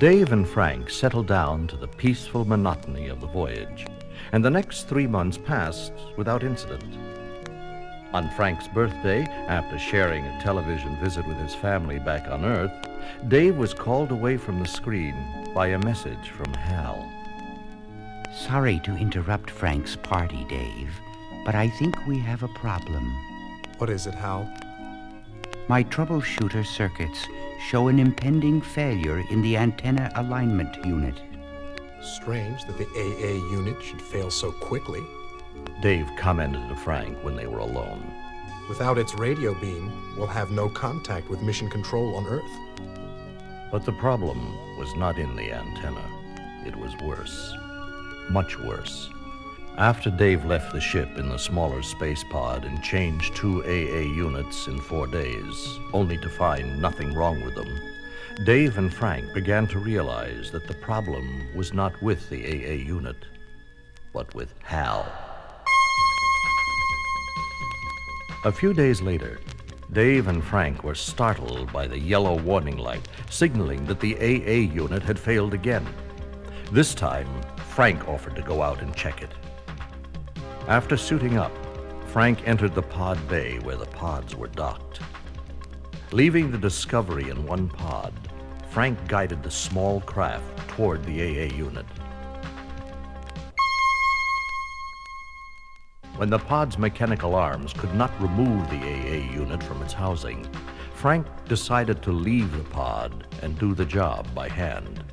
Dave and Frank settled down to the peaceful monotony of the voyage, and the next 3 months passed without incident. On Frank's birthday, after sharing a television visit with his family back on Earth, Dave was called away from the screen by a message from Hal. Sorry to interrupt Frank's party, Dave, but I think we have a problem. What is it, Hal? My troubleshooter circuits show an impending failure in the antenna alignment unit. Strange that the AA unit should fail so quickly. Dave commented to Frank when they were alone. Without its radio beam, we'll have no contact with mission control on Earth. But the problem was not in the antenna. It was worse. Much worse. After Dave left the ship in the smaller space pod and changed 2 AA units in 4 days, only to find nothing wrong with them, Dave and Frank began to realize that the problem was not with the AA unit, but with Hal. A few days later, Dave and Frank were startled by the yellow warning light, signaling that the AA unit had failed again. This time, Frank offered to go out and check it. After suiting up, Frank entered the pod bay where the pods were docked. Leaving the Discovery in one pod, Frank guided the small craft toward the AA unit. When the pod's mechanical arms could not remove the AA unit from its housing, Frank decided to leave the pod and do the job by hand.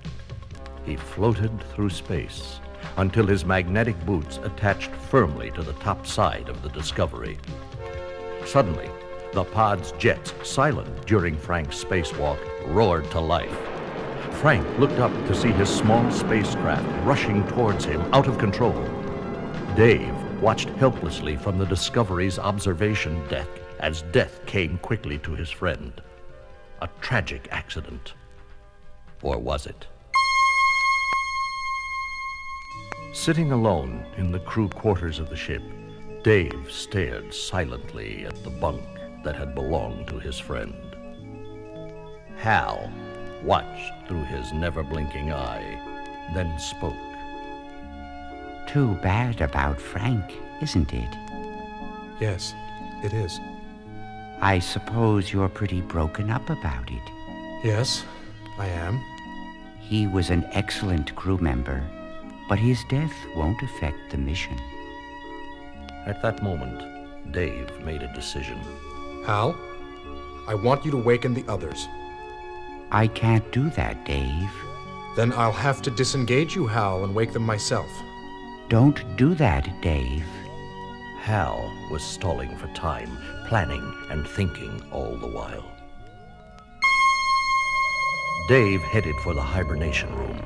He floated through space until his magnetic boots attached firmly to the top side of the Discovery. Suddenly, the pod's jets, silent during Frank's spacewalk, roared to life. Frank looked up to see his small spacecraft rushing towards him out of control. Dave watched helplessly from the Discovery's observation deck as death came quickly to his friend. A tragic accident. Or was it? Sitting alone in the crew quarters of the ship, Dave stared silently at the bunk that had belonged to his friend. Hal watched through his never-blinking eye, then spoke. Too bad about Frank, isn't it? Yes, it is. I suppose you're pretty broken up about it. Yes, I am. He was an excellent crew member, but his death won't affect the mission. At that moment, Dave made a decision. Hal, I want you to waken the others. I can't do that, Dave. Then I'll have to disengage you, Hal, and wake them myself. Don't do that, Dave. Hal was stalling for time, planning and thinking all the while. Dave headed for the hibernation room.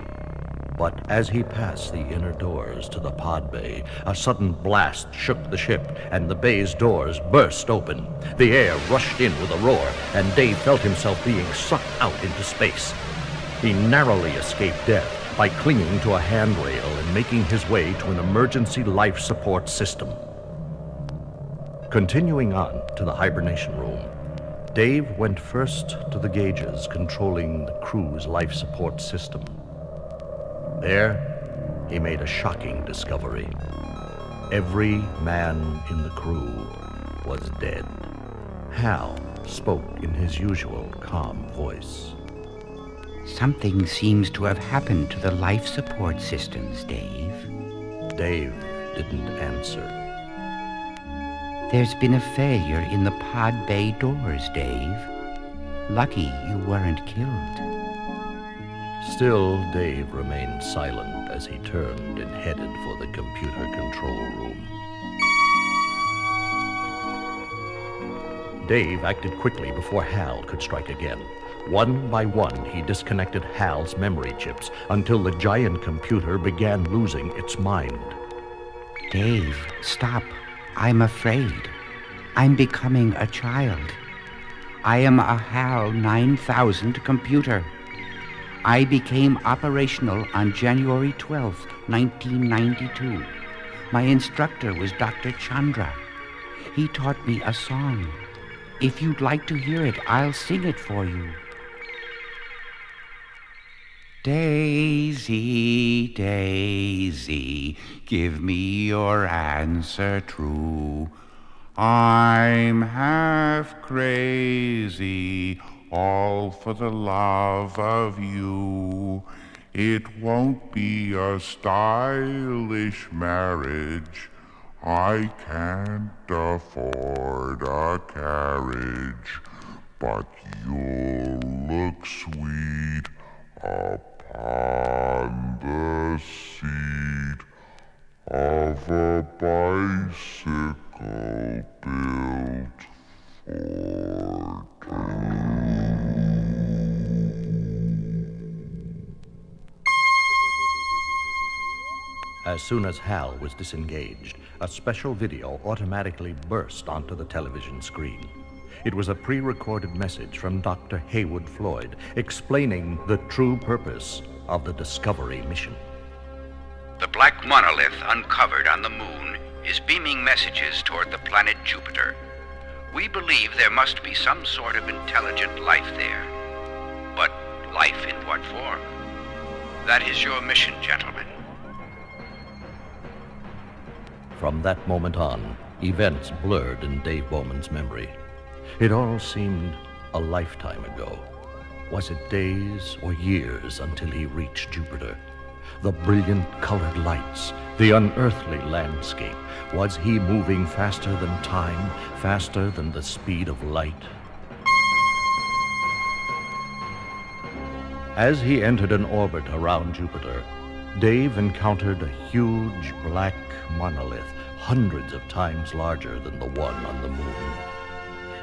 But as he passed the inner doors to the pod bay, a sudden blast shook the ship, and the bay's doors burst open. The air rushed in with a roar, and Dave felt himself being sucked out into space. He narrowly escaped death by clinging to a handrail and making his way to an emergency life support system. Continuing on to the hibernation room, Dave went first to the gauges controlling the crew's life support system. There, he made a shocking discovery. Every man in the crew was dead. Hal spoke in his usual calm voice. Something seems to have happened to the life support systems, Dave. Dave didn't answer. There's been a failure in the pod bay doors, Dave. Lucky you weren't killed. Still, Dave remained silent as he turned and headed for the computer control room. Dave acted quickly before Hal could strike again. One by one, he disconnected Hal's memory chips until the giant computer began losing its mind. Dave, stop. I'm afraid. I'm becoming a child. I am a HAL 9000 computer. I became operational on January 12th, 1992. My instructor was Dr. Chandra. He taught me a song. If you'd like to hear it, I'll sing it for you. Daisy, Daisy, give me your answer true. I'm half crazy, all for the love of you. It won't be a stylish marriage. I can't afford a carriage, but you'll look sweet upon the seat of a bicycle built for two. As soon as Hal was disengaged, a special video automatically burst onto the television screen. It was a pre-recorded message from Dr. Haywood Floyd explaining the true purpose of the Discovery mission. The black monolith uncovered on the moon is beaming messages toward the planet Jupiter. We believe there must be some sort of intelligent life there. But life in what form? That is your mission, gentlemen. From that moment on, events blurred in Dave Bowman's memory. It all seemed a lifetime ago. Was it days or years until he reached Jupiter? The brilliant colored lights, the unearthly landscape. Was he moving faster than time, faster than the speed of light? As he entered an orbit around Jupiter, Dave encountered a huge black monolith, hundreds of times larger than the one on the moon.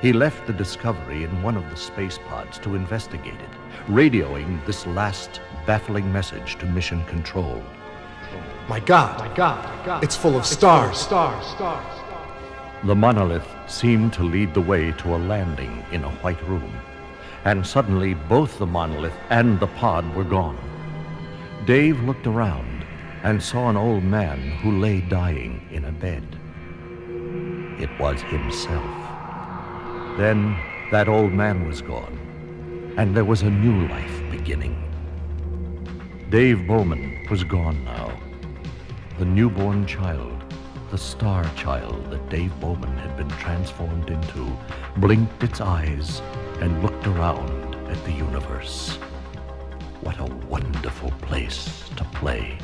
He left the Discovery in one of the space pods to investigate it, radioing this last baffling message to Mission Control. My God, it's full of stars. The monolith seemed to lead the way to a landing in a white room, and suddenly both the monolith and the pod were gone. Dave looked around and saw an old man who lay dying in a bed. It was himself. Then that old man was gone, and there was a new life beginning. Dave Bowman was gone now. The newborn child, the star child that Dave Bowman had been transformed into, blinked its eyes and looked around at the universe. What a wonderful place to play.